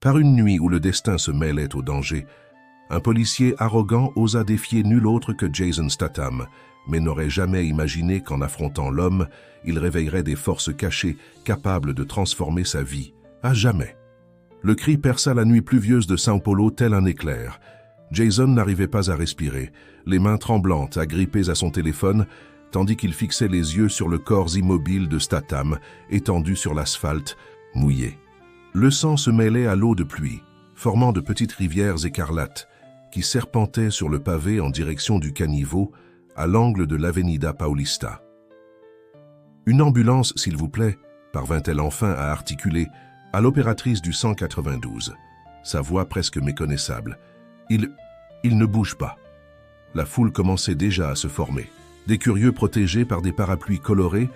Par une nuit où le destin se mêlait au danger, un policier arrogant osa défier nul autre que Jason Statham, mais n'aurait jamais imaginé qu'en affrontant l'homme, il réveillerait des forces cachées capables de transformer sa vie, à jamais. Le cri perça la nuit pluvieuse de São Paulo tel un éclair. Jason n'arrivait pas à respirer, les mains tremblantes, agrippées à son téléphone, tandis qu'il fixait les yeux sur le corps immobile de Statham, étendu sur l'asphalte, mouillé. Le sang se mêlait à l'eau de pluie, formant de petites rivières écarlates, qui serpentaient sur le pavé en direction du caniveau, à l'angle de l'Avenida Paulista. « Une ambulance, s'il vous plaît », parvint-elle enfin à articuler à l'opératrice du 192, sa voix presque méconnaissable. « Il ne bouge pas. » La foule commençait déjà à se former. Des curieux protégés par des parapluies colorés,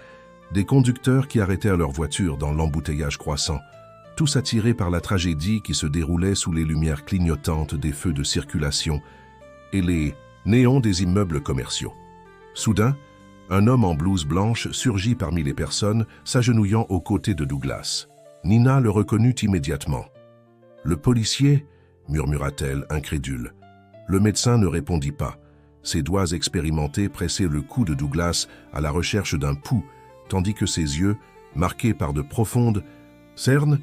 des conducteurs qui arrêtèrent leur voiture dans l'embouteillage croissant, tous attirés par la tragédie qui se déroulait sous les lumières clignotantes des feux de circulation et les néons des immeubles commerciaux. Soudain, un homme en blouse blanche surgit parmi les personnes, s'agenouillant aux côtés de Douglas. Nina le reconnut immédiatement. « Le policier » murmura-t-elle, incrédule. Le médecin ne répondit pas. Ses doigts expérimentés pressaient le cou de Douglas à la recherche d'un pouls, tandis que ses yeux, marqués par de profondes cernes,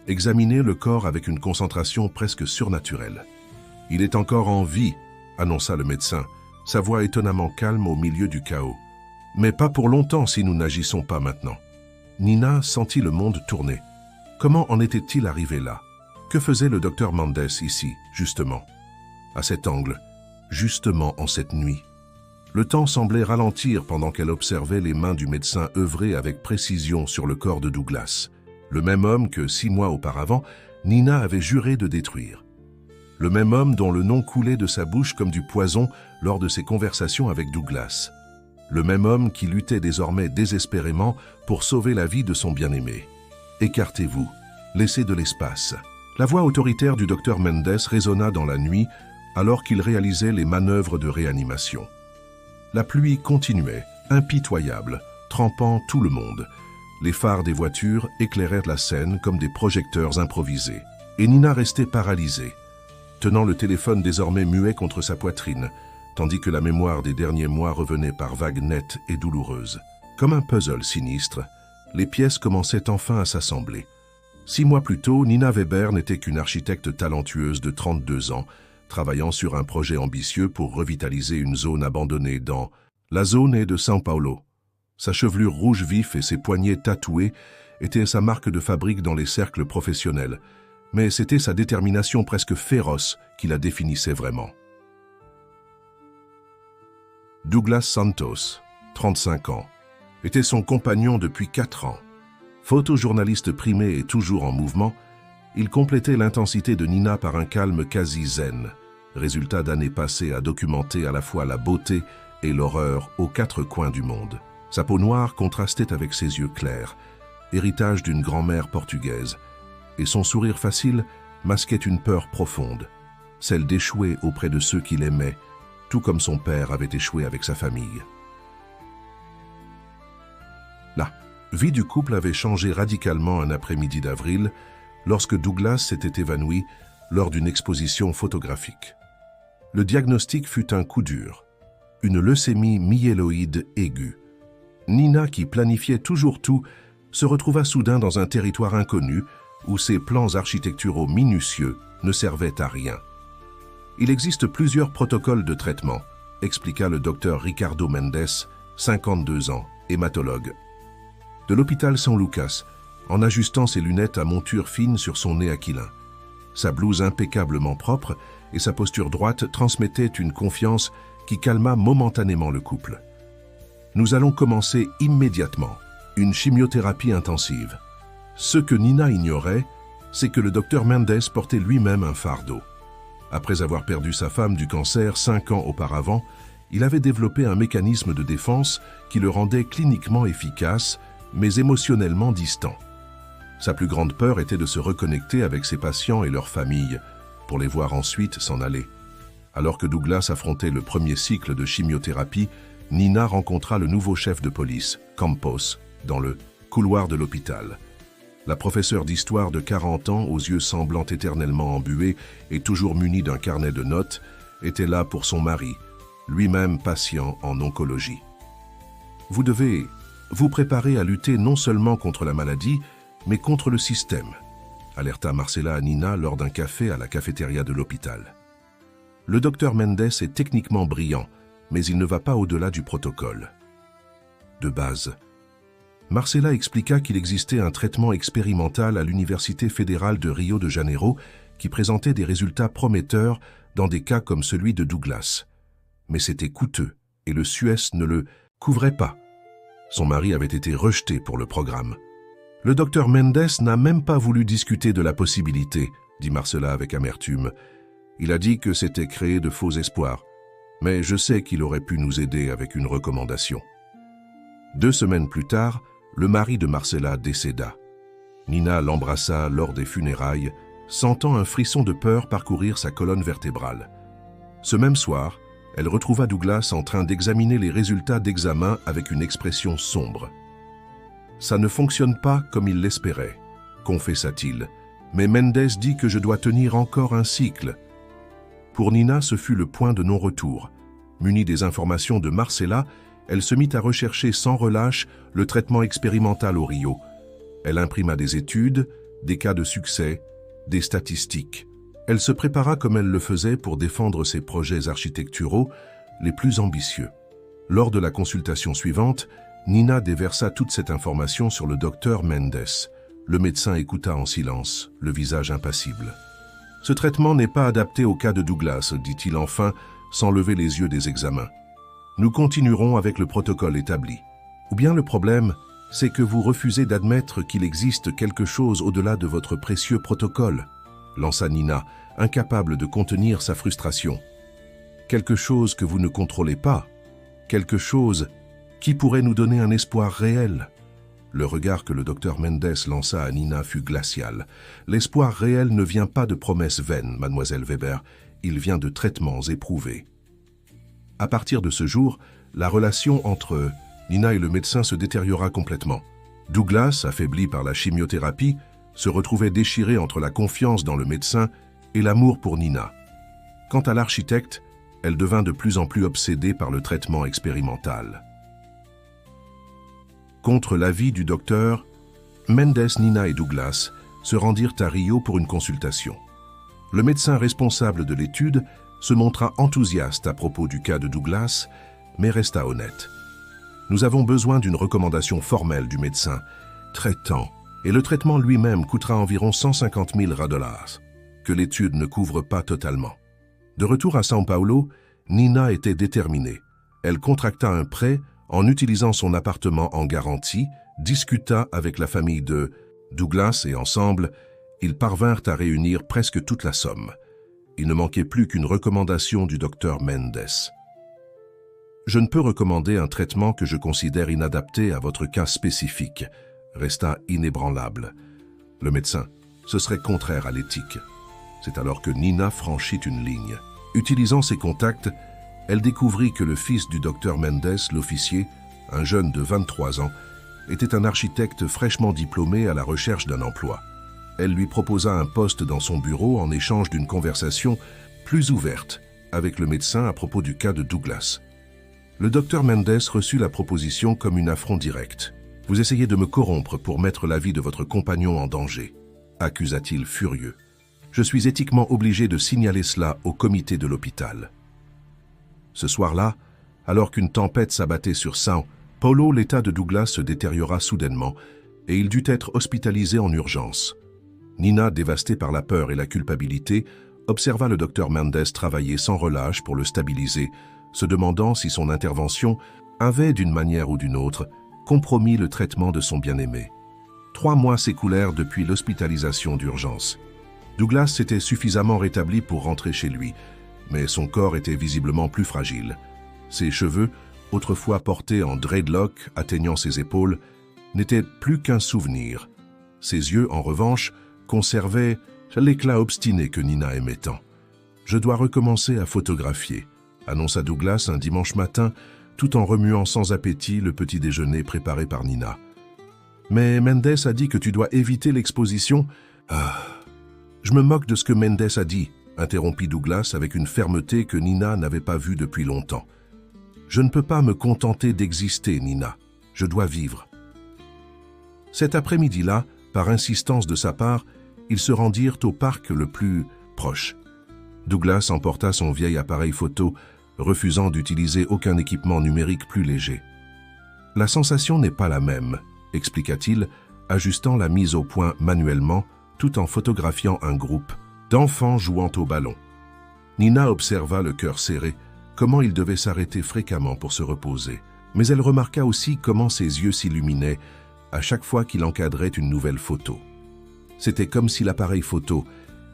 examinaient le corps avec une concentration presque surnaturelle. « Il est encore en vie », annonça le médecin, sa voix étonnamment calme au milieu du chaos. « Mais pas pour longtemps si nous n'agissons pas maintenant. » Nina sentit le monde tourner. Comment en était-il arrivé là? Que faisait le docteur Mendes ici, justement? À cet angle, justement en cette nuit. Le temps semblait ralentir pendant qu'elle observait les mains du médecin œuvrer avec précision sur le corps de Douglas. Le même homme que 6 mois auparavant, Nina avait juré de détruire. Le même homme dont le nom coulait de sa bouche comme du poison lors de ses conversations avec Douglas. Le même homme qui luttait désormais désespérément pour sauver la vie de son bien-aimé. « Écartez-vous, laissez de l'espace. » La voix autoritaire du docteur Mendes résonna dans la nuit alors qu'il réalisait les manœuvres de réanimation. La pluie continuait, impitoyable, trempant tout le monde. Les phares des voitures éclairèrent la scène comme des projecteurs improvisés. Et Nina restait paralysée, tenant le téléphone désormais muet contre sa poitrine, tandis que la mémoire des derniers mois revenait par vagues nettes et douloureuses. Comme un puzzle sinistre, les pièces commençaient enfin à s'assembler. 6 mois plus tôt, Nina Weber n'était qu'une architecte talentueuse de 32 ans, travaillant sur un projet ambitieux pour revitaliser une zone abandonnée dans la zone de São Paulo. Sa chevelure rouge vif et ses poignets tatoués étaient sa marque de fabrique dans les cercles professionnels, mais c'était sa détermination presque féroce qui la définissait vraiment. Douglas Santos, 35 ans, était son compagnon depuis 4 ans. Photojournaliste primé et toujours en mouvement, il complétait l'intensité de Nina par un calme quasi zen, résultat d'années passées à documenter à la fois la beauté et l'horreur aux 4 coins du monde. Sa peau noire contrastait avec ses yeux clairs, héritage d'une grand-mère portugaise, et son sourire facile masquait une peur profonde, celle d'échouer auprès de ceux qu'il aimait, tout comme son père avait échoué avec sa famille. La vie du couple avait changé radicalement un après-midi d'avril, lorsque Douglas s'était évanoui lors d'une exposition photographique. Le diagnostic fut un coup dur, une leucémie myéloïde aiguë. Nina, qui planifiait toujours tout, se retrouva soudain dans un territoire inconnu où ses plans architecturaux minutieux ne servaient à rien. Il existe plusieurs protocoles de traitement, expliqua le docteur Ricardo Mendes, 52 ans, hématologue. De l'hôpital São Lucas, en ajustant ses lunettes à monture fine sur son nez aquilin. Sa blouse impeccablement propre et sa posture droite transmettaient une confiance qui calma momentanément le couple. Nous allons commencer immédiatement une chimiothérapie intensive. Ce que Nina ignorait, c'est que le docteur Mendes portait lui-même un fardeau. Après avoir perdu sa femme du cancer 5 ans auparavant, il avait développé un mécanisme de défense qui le rendait cliniquement efficace, mais émotionnellement distant. Sa plus grande peur était de se reconnecter avec ses patients et leurs familles, pour les voir ensuite s'en aller. Alors que Douglas affrontait le premier cycle de chimiothérapie, Nina rencontra le nouveau chef de police, Campos, dans le couloir de l'hôpital. La professeure d'histoire de 40 ans, aux yeux semblants éternellement embués et toujours munie d'un carnet de notes, était là pour son mari, lui-même patient en oncologie. « Vous devez vous préparer à lutter non seulement contre la maladie, mais contre le système », alerta Marcela à Nina lors d'un café à la cafétéria de l'hôpital. Le docteur Mendes est techniquement brillant, mais il ne va pas au-delà du protocole. De base, Marcela expliqua qu'il existait un traitement expérimental à l'Université fédérale de Rio de Janeiro qui présentait des résultats prometteurs dans des cas comme celui de Douglas. Mais c'était coûteux et le SUES ne le couvrait pas. Son mari avait été rejeté pour le programme. Le docteur Mendes n'a même pas voulu discuter de la possibilité, dit Marcela avec amertume. Il a dit que c'était créer de faux espoirs, mais je sais qu'il aurait pu nous aider avec une recommandation. 2 semaines plus tard, le mari de Marcela décéda. Nina l'embrassa lors des funérailles, sentant un frisson de peur parcourir sa colonne vertébrale. Ce même soir, elle retrouva Douglas en train d'examiner les résultats d'examen avec une expression sombre. « Ça ne fonctionne pas comme il l'espérait », confessa-t-il, « mais Mendes dit que je dois tenir encore un cycle. » Pour Nina, ce fut le point de non-retour. Munie des informations de Marcela, elle se mit à rechercher sans relâche le traitement expérimental au Rio. Elle imprima des études, des cas de succès, des statistiques. Elle se prépara comme elle le faisait pour défendre ses projets architecturaux les plus ambitieux. Lors de la consultation suivante, Nina déversa toute cette information sur le docteur Mendes. Le médecin écouta en silence, le visage impassible. « Ce traitement n'est pas adapté au cas de Douglas », dit-il enfin, sans lever les yeux des examens. « Nous continuerons avec le protocole établi. Ou bien le problème, c'est que vous refusez d'admettre qu'il existe quelque chose au-delà de votre précieux protocole », lança Nina, incapable de contenir sa frustration. « Quelque chose que vous ne contrôlez pas, quelque chose qui pourrait nous donner un espoir réel. » Le regard que le docteur Mendes lança à Nina fut glacial. « L'espoir réel ne vient pas de promesses vaines, mademoiselle Weber, il vient de traitements éprouvés. » À partir de ce jour, la relation entre Nina et le médecin se détériora complètement. Douglas, affaibli par la chimiothérapie, se retrouvait déchiré entre la confiance dans le médecin et l'amour pour Nina. Quant à l'architecte, elle devint de plus en plus obsédée par le traitement expérimental. Contre l'avis du docteur, Mendes, Nina et Douglas se rendirent à Rio pour une consultation. Le médecin responsable de l'étude se montra enthousiaste à propos du cas de Douglas, mais resta honnête. « Nous avons besoin d'une recommandation formelle du médecin traitant, et le traitement lui-même coûtera environ 150 000 $, que l'étude ne couvre pas totalement. » De retour à São Paulo, Nina était déterminée. Elle contracta un prêt en utilisant son appartement en garantie, discuta avec la famille de Douglas et ensemble, ils parvinrent à réunir presque toute la somme. Il ne manquait plus qu'une recommandation du docteur Mendes. « Je ne peux recommander un traitement que je considère inadapté à votre cas spécifique », resta inébranlable. Le médecin, ce serait contraire à l'éthique. C'est alors que Nina franchit une ligne. Utilisant ses contacts, elle découvrit que le fils du docteur Mendes, l'officier, un jeune de 23 ans, était un architecte fraîchement diplômé à la recherche d'un emploi. Elle lui proposa un poste dans son bureau en échange d'une conversation plus ouverte avec le médecin à propos du cas de Douglas. Le docteur Mendes reçut la proposition comme une affront directe. « Vous essayez de me corrompre pour mettre la vie de votre compagnon en danger », accusa-t-il furieux. « Je suis éthiquement obligé de signaler cela au comité de l'hôpital. » Ce soir-là, alors qu'une tempête s'abattait sur São Paulo, l'état de Douglas se détériora soudainement et il dut être hospitalisé en urgence. Nina, dévastée par la peur et la culpabilité, observa le docteur Mendes travailler sans relâche pour le stabiliser, se demandant si son intervention avait, d'une manière ou d'une autre, compromis le traitement de son bien-aimé. 3 mois s'écoulèrent depuis l'hospitalisation d'urgence. Douglas s'était suffisamment rétabli pour rentrer chez lui, mais son corps était visiblement plus fragile. Ses cheveux, autrefois portés en dreadlock atteignant ses épaules, n'étaient plus qu'un souvenir. Ses yeux, en revanche, conservaient l'éclat obstiné que Nina aimait tant. « Je dois recommencer à photographier », annonça Douglas un dimanche matin, tout en remuant sans appétit le petit déjeuner préparé par Nina. Mais Mendes a dit que tu dois éviter l'exposition. Ah, je me moque de ce que Mendes a dit, interrompit Douglas avec une fermeté que Nina n'avait pas vue depuis longtemps. Je ne peux pas me contenter d'exister, Nina. Je dois vivre. Cet après-midi-là, par insistance de sa part, ils se rendirent au parc le plus proche. Douglas emporta son vieil appareil photo, refusant d'utiliser aucun équipement numérique plus léger. « La sensation n'est pas la même », expliqua-t-il, ajustant la mise au point manuellement, tout en photographiant un groupe d'enfants jouant au ballon. Nina observa le cœur serré, comment il devait s'arrêter fréquemment pour se reposer. Mais elle remarqua aussi comment ses yeux s'illuminaient à chaque fois qu'il encadrait une nouvelle photo. C'était comme si l'appareil photo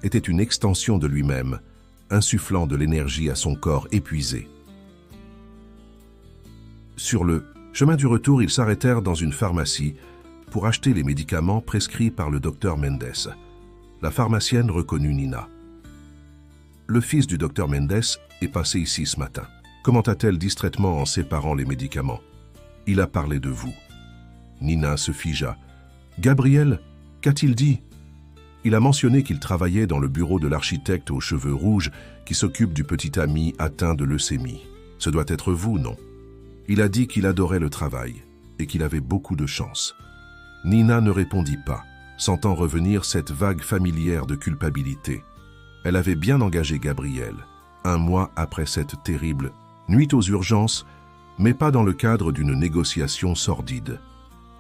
était une extension de lui-même, insufflant de l'énergie à son corps épuisé. Sur le chemin du retour, ils s'arrêtèrent dans une pharmacie pour acheter les médicaments prescrits par le docteur Mendes. La pharmacienne reconnut Nina. « Le fils du docteur Mendes est passé ici ce matin. » Commenta-t-elle distraitement en séparant les médicaments. « Il a parlé de vous. » Nina se figea. « Gabriel, qu'a-t-il dit ?» Il a mentionné qu'il travaillait dans le bureau de l'architecte aux cheveux rouges qui s'occupe du petit ami atteint de leucémie. Ce doit être vous, non? Il a dit qu'il adorait le travail et qu'il avait beaucoup de chance. Nina ne répondit pas, sentant revenir cette vague familière de culpabilité. Elle avait bien engagé Gabriel, 1 mois après cette terrible nuit aux urgences, mais pas dans le cadre d'une négociation sordide.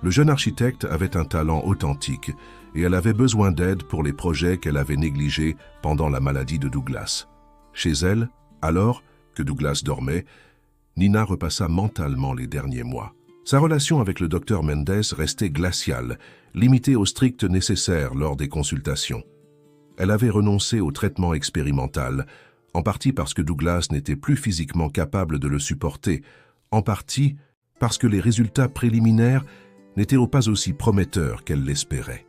Le jeune architecte avait un talent authentique et elle avait besoin d'aide pour les projets qu'elle avait négligés pendant la maladie de Douglas. Chez elle, alors que Douglas dormait, Nina repassa mentalement les derniers mois. Sa relation avec le docteur Mendes restait glaciale, limitée au strict nécessaire lors des consultations. Elle avait renoncé au traitement expérimental, en partie parce que Douglas n'était plus physiquement capable de le supporter, en partie parce que les résultats préliminaires n'étaient pas aussi prometteurs qu'elle l'espérait.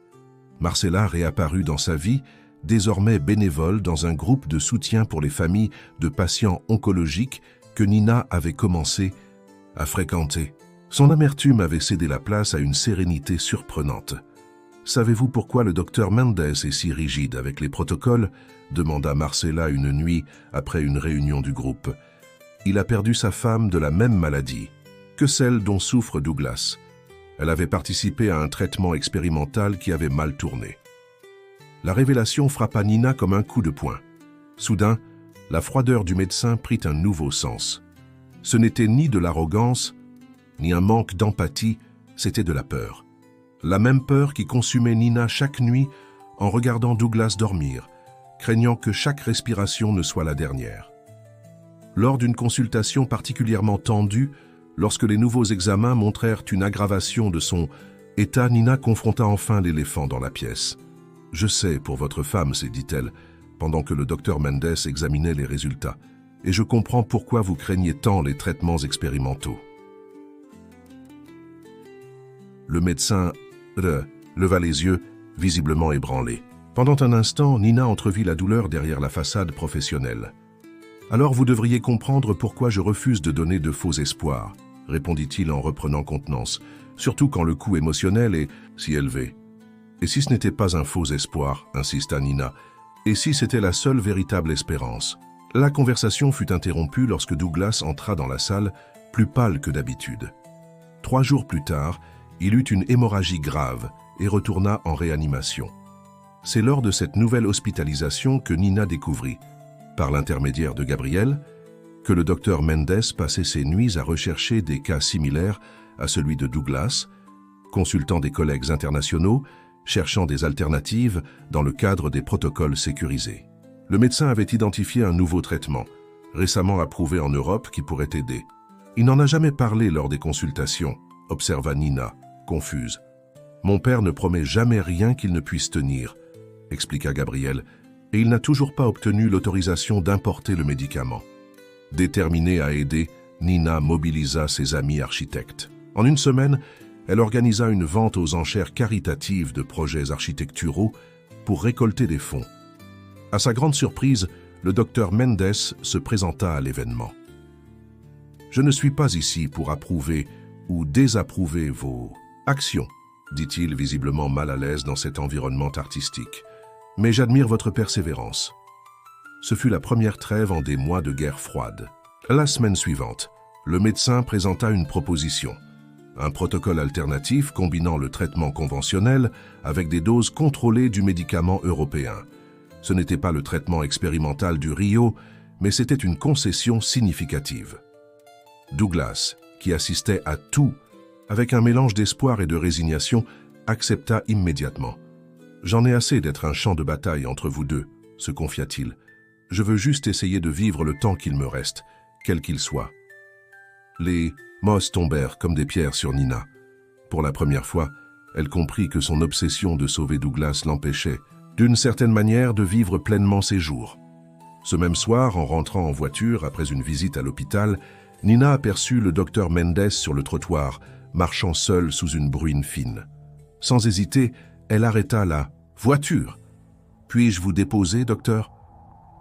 Marcella réapparut dans sa vie, désormais bénévole dans un groupe de soutien pour les familles de patients oncologiques que Nina avait commencé à fréquenter. Son amertume avait cédé la place à une sérénité surprenante. « Savez-vous pourquoi le docteur Mendes est si rigide avec les protocoles ?» demanda Marcella une nuit après une réunion du groupe. « Il a perdu sa femme de la même maladie que celle dont souffre Douglas. Elle avait participé à un traitement expérimental qui avait mal tourné. » La révélation frappa Nina comme un coup de poing. Soudain, la froideur du médecin prit un nouveau sens. Ce n'était ni de l'arrogance, ni un manque d'empathie, c'était de la peur. La même peur qui consumait Nina chaque nuit en regardant Douglas dormir, craignant que chaque respiration ne soit la dernière. Lors d'une consultation particulièrement tendue, lorsque les nouveaux examens montrèrent une aggravation de son état, Nina confronta enfin l'éléphant dans la pièce. « Je sais pour votre femme, c'est dit-elle, pendant que le docteur Mendes examinait les résultats, et je comprends pourquoi vous craignez tant les traitements expérimentaux. » Le médecin leva les yeux, visiblement ébranlé. Pendant un instant, Nina entrevit la douleur derrière la façade professionnelle. « Alors vous devriez comprendre pourquoi je refuse de donner de faux espoirs, » répondit-il en reprenant contenance, surtout quand le coût émotionnel est si élevé. « Et si ce n'était pas un faux espoir, » insista Nina, « et si c'était la seule véritable espérance ?» La conversation fut interrompue lorsque Douglas entra dans la salle, plus pâle que d'habitude. 3 jours plus tard, il eut une hémorragie grave et retourna en réanimation. C'est lors de cette nouvelle hospitalisation que Nina découvrit, par l'intermédiaire de Gabriel, que le docteur Mendes passait ses nuits à rechercher des cas similaires à celui de Douglas, consultant des collègues internationaux, cherchant des alternatives dans le cadre des protocoles sécurisés. Le médecin avait identifié un nouveau traitement, récemment approuvé en Europe, qui pourrait aider. Il n'en a jamais parlé lors des consultations, observa Nina, confuse. « Mon père ne promet jamais rien qu'il ne puisse tenir, » expliqua Gabriel, et il n'a toujours pas obtenu l'autorisation d'importer le médicament. Déterminée à aider, Nina mobilisa ses amis architectes. En une semaine, elle organisa une vente aux enchères caritatives de projets architecturaux pour récolter des fonds. À sa grande surprise, le docteur Mendes se présenta à l'événement. « Je ne suis pas ici pour approuver ou désapprouver vos actions, » dit-il visiblement mal à l'aise dans cet environnement artistique. « Mais j'admire votre persévérance. » Ce fut la première trêve en des mois de guerre froide. La semaine suivante, le médecin présenta une proposition. Un protocole alternatif combinant le traitement conventionnel avec des doses contrôlées du médicament européen. Ce n'était pas le traitement expérimental du Rio, mais c'était une concession significative. Douglas, qui assistait à tout, avec un mélange d'espoir et de résignation, accepta immédiatement. « J'en ai assez d'être un champ de bataille entre vous deux », se confia-t-il. « Je veux juste essayer de vivre le temps qu'il me reste, quel qu'il soit. » Les mots tombèrent comme des pierres sur Nina. Pour la première fois, elle comprit que son obsession de sauver Douglas l'empêchait, d'une certaine manière, de vivre pleinement ses jours. Ce même soir, en rentrant en voiture après une visite à l'hôpital, Nina aperçut le docteur Mendes sur le trottoir, marchant seul sous une bruine fine. Sans hésiter, elle arrêta la voiture. « Puis-je vous déposer, docteur ?»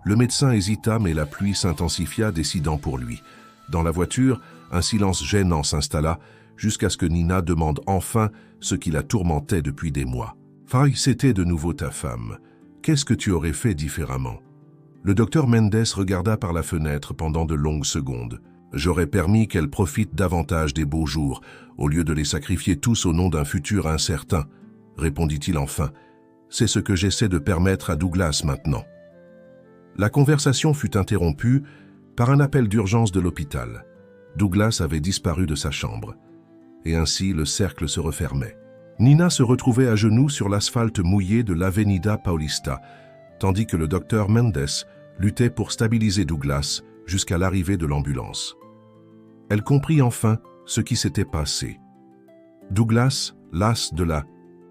Le médecin hésita, mais la pluie s'intensifia, décidant pour lui. Dans la voiture, un silence gênant s'installa, jusqu'à ce que Nina demande enfin ce qui la tourmentait depuis des mois. « Faye, c'était de nouveau ta femme. Qu'est-ce que tu aurais fait différemment ?» Le docteur Mendes regarda par la fenêtre pendant de longues secondes. « J'aurais permis qu'elle profite davantage des beaux jours, au lieu de les sacrifier tous au nom d'un futur incertain, » répondit-il enfin. « C'est ce que j'essaie de permettre à Douglas maintenant. » La conversation fut interrompue par un appel d'urgence de l'hôpital. Douglas avait disparu de sa chambre. Et ainsi, le cercle se refermait. Nina se retrouvait à genoux sur l'asphalte mouillé de l'Avenida Paulista, tandis que le docteur Mendes luttait pour stabiliser Douglas jusqu'à l'arrivée de l'ambulance. Elle comprit enfin ce qui s'était passé. Douglas, las de la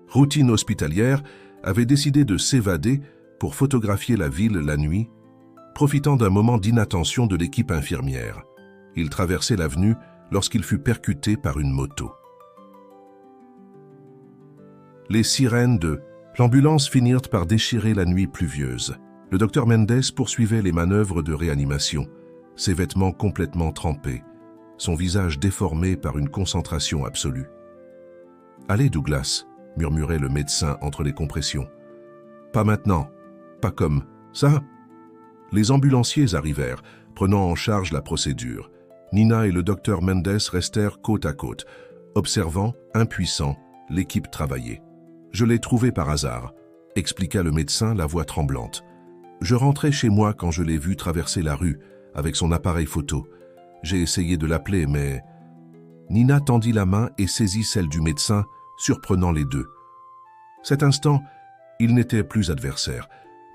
routine hospitalière, avait décidé de s'évader pour photographier la ville la nuit, profitant d'un moment d'inattention de l'équipe infirmière. Il traversait l'avenue lorsqu'il fut percuté par une moto. Les sirènes de l'ambulance finirent par déchirer la nuit pluvieuse. Le docteur Mendes poursuivait les manœuvres de réanimation, ses vêtements complètement trempés, son visage déformé par une concentration absolue. « Allez, Douglas », murmurait le médecin entre les compressions. « Pas maintenant, pas comme ça. » Les ambulanciers arrivèrent, prenant en charge la procédure. Nina et le docteur Mendes restèrent côte à côte, observant, impuissants, l'équipe travailler. « Je l'ai trouvé par hasard », expliqua le médecin, la voix tremblante. « Je rentrais chez moi quand je l'ai vu traverser la rue, avec son appareil photo. J'ai essayé de l'appeler, mais... » Nina tendit la main et saisit celle du médecin, surprenant les deux. Cet instant, ils n'étaient plus adversaires,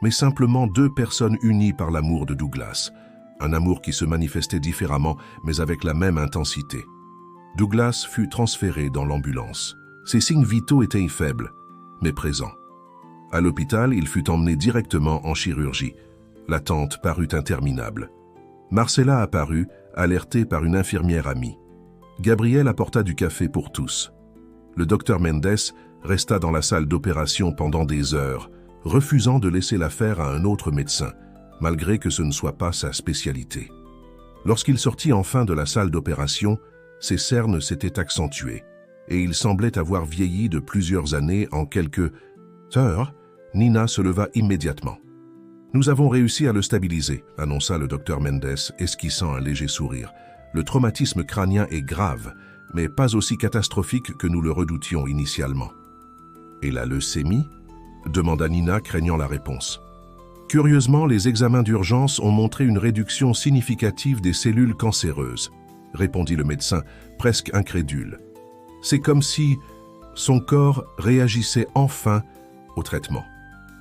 mais simplement deux personnes unies par l'amour de Douglas. Un amour qui se manifestait différemment, mais avec la même intensité. Douglas fut transféré dans l'ambulance. Ses signes vitaux étaient faibles, mais présents. À l'hôpital, il fut emmené directement en chirurgie. L'attente parut interminable. Marcella apparut, alertée par une infirmière amie. Gabriel apporta du café pour tous. Le docteur Mendes resta dans la salle d'opération pendant des heures, refusant de laisser l'affaire à un autre médecin, malgré que ce ne soit pas sa spécialité. Lorsqu'il sortit enfin de la salle d'opération, ses cernes s'étaient accentuées, et il semblait avoir vieilli de plusieurs années en quelques heures. Nina se leva immédiatement. « Nous avons réussi à le stabiliser », annonça le docteur Mendes, esquissant un léger sourire. « Le traumatisme crânien est grave, mais pas aussi catastrophique que nous le redoutions initialement. »« Et la leucémie ?» demanda Nina, craignant la réponse. Curieusement, les examens d'urgence ont montré une réduction significative des cellules cancéreuses, répondit le médecin, presque incrédule. C'est comme si son corps réagissait enfin au traitement.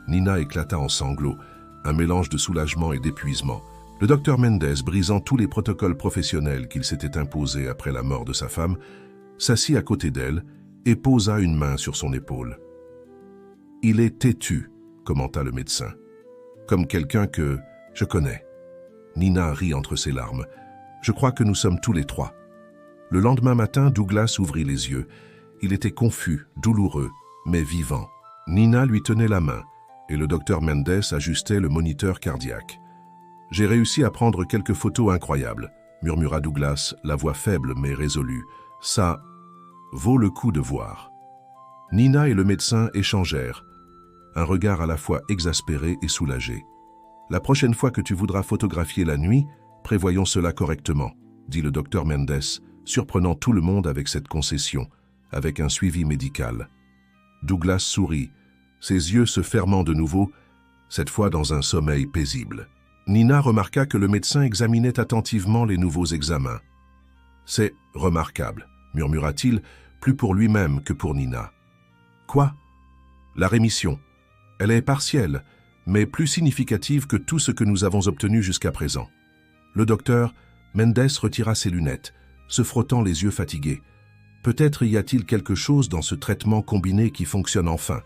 Nina éclata en sanglots, un mélange de soulagement et d'épuisement. Le docteur Mendes, brisant tous les protocoles professionnels qu'il s'était imposés après la mort de sa femme, s'assit à côté d'elle et posa une main sur son épaule. « Il est têtu », commenta le médecin. « Comme quelqu'un que je connais. » Nina rit entre ses larmes. « Je crois que nous sommes tous les trois. » Le lendemain matin, Douglas ouvrit les yeux. Il était confus, douloureux, mais vivant. Nina lui tenait la main, et le docteur Mendes ajustait le moniteur cardiaque. « J'ai réussi à prendre quelques photos incroyables, » murmura Douglas, la voix faible mais résolue. « Ça vaut le coup de voir. » Nina et le médecin échangèrent, un regard à la fois exaspéré et soulagé. « La prochaine fois que tu voudras photographier la nuit, prévoyons cela correctement », dit le docteur Mendes, surprenant tout le monde avec cette concession, avec un suivi médical. Douglas sourit, ses yeux se fermant de nouveau, cette fois dans un sommeil paisible. Nina remarqua que le médecin examinait attentivement les nouveaux examens. « C'est remarquable », murmura-t-il, plus pour lui-même que pour Nina. « Quoi ? La rémission. Elle est partielle, mais plus significative que tout ce que nous avons obtenu jusqu'à présent. » Le docteur Mendes retira ses lunettes, se frottant les yeux fatigués. Peut-être y a-t-il quelque chose dans ce traitement combiné qui fonctionne enfin.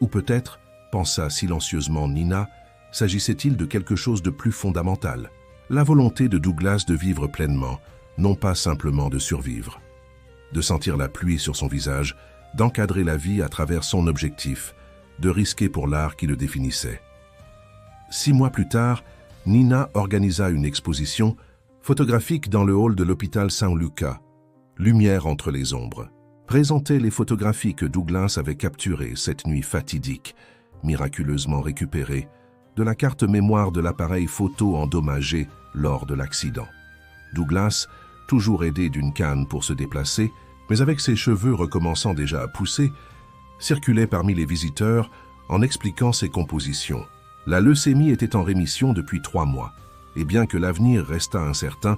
Ou peut-être, pensa silencieusement Nina, s'agissait-il de quelque chose de plus fondamental, la volonté de Douglas de vivre pleinement, non pas simplement de survivre. De sentir la pluie sur son visage, d'encadrer la vie à travers son objectif, de risquer pour l'art qui le définissait. 6 mois plus tard, Nina organisa une exposition photographique dans le hall de l'hôpital San Lucas, Lumière entre les ombres, présentait les photographies que Douglas avait capturées cette nuit fatidique, miraculeusement récupérées, de la carte mémoire de l'appareil photo endommagé lors de l'accident. Douglas, toujours aidé d'une canne pour se déplacer, mais avec ses cheveux recommençant déjà à pousser, circulait parmi les visiteurs en expliquant ses compositions. La leucémie était en rémission depuis 3 mois, et bien que l'avenir restât incertain,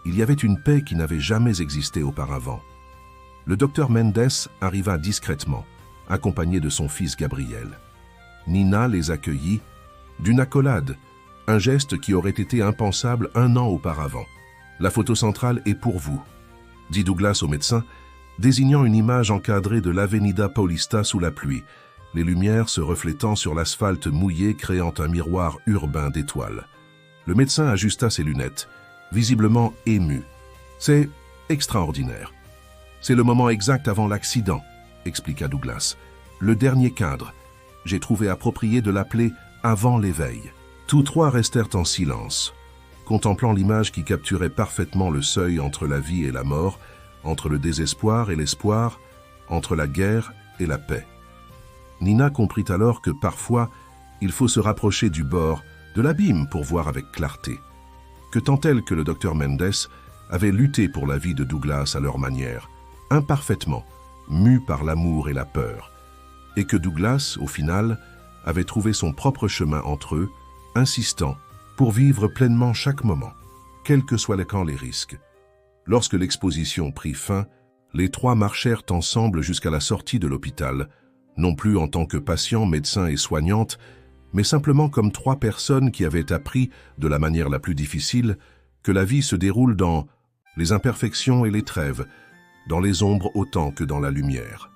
il y avait une paix qui n'avait jamais existé auparavant. Le docteur Mendes arriva discrètement, accompagné de son fils Gabriel. Nina les accueillit d'une accolade, un geste qui aurait été impensable 1 an auparavant. « La photo centrale est pour vous », dit Douglas au médecin, désignant une image encadrée de l'Avenida Paulista sous la pluie, les lumières se reflétant sur l'asphalte mouillé créant un miroir urbain d'étoiles. Le médecin ajusta ses lunettes, visiblement ému. « C'est extraordinaire. C'est le moment exact avant l'accident, » expliqua Douglas. « Le dernier cadre. J'ai trouvé approprié de l'appeler « avant l'éveil ». Tous 3 restèrent en silence, contemplant l'image qui capturait parfaitement le seuil entre la vie et la mort, entre le désespoir et l'espoir, entre la guerre et la paix. Nina comprit alors que parfois, il faut se rapprocher du bord, de l'abîme pour voir avec clarté. Que tant elle que le docteur Mendes avaient lutté pour la vie de Douglas à leur manière, imparfaitement, mus par l'amour et la peur, et que Douglas, au final, avait trouvé son propre chemin entre eux, insistant, pour vivre pleinement chaque moment, quels que soient les risques. Lorsque l'exposition prit fin, les 3 marchèrent ensemble jusqu'à la sortie de l'hôpital, non plus en tant que patients, médecins et soignantes, mais simplement comme 3 personnes qui avaient appris, de la manière la plus difficile, que la vie se déroule dans les imperfections et les trêves, dans les ombres autant que dans la lumière.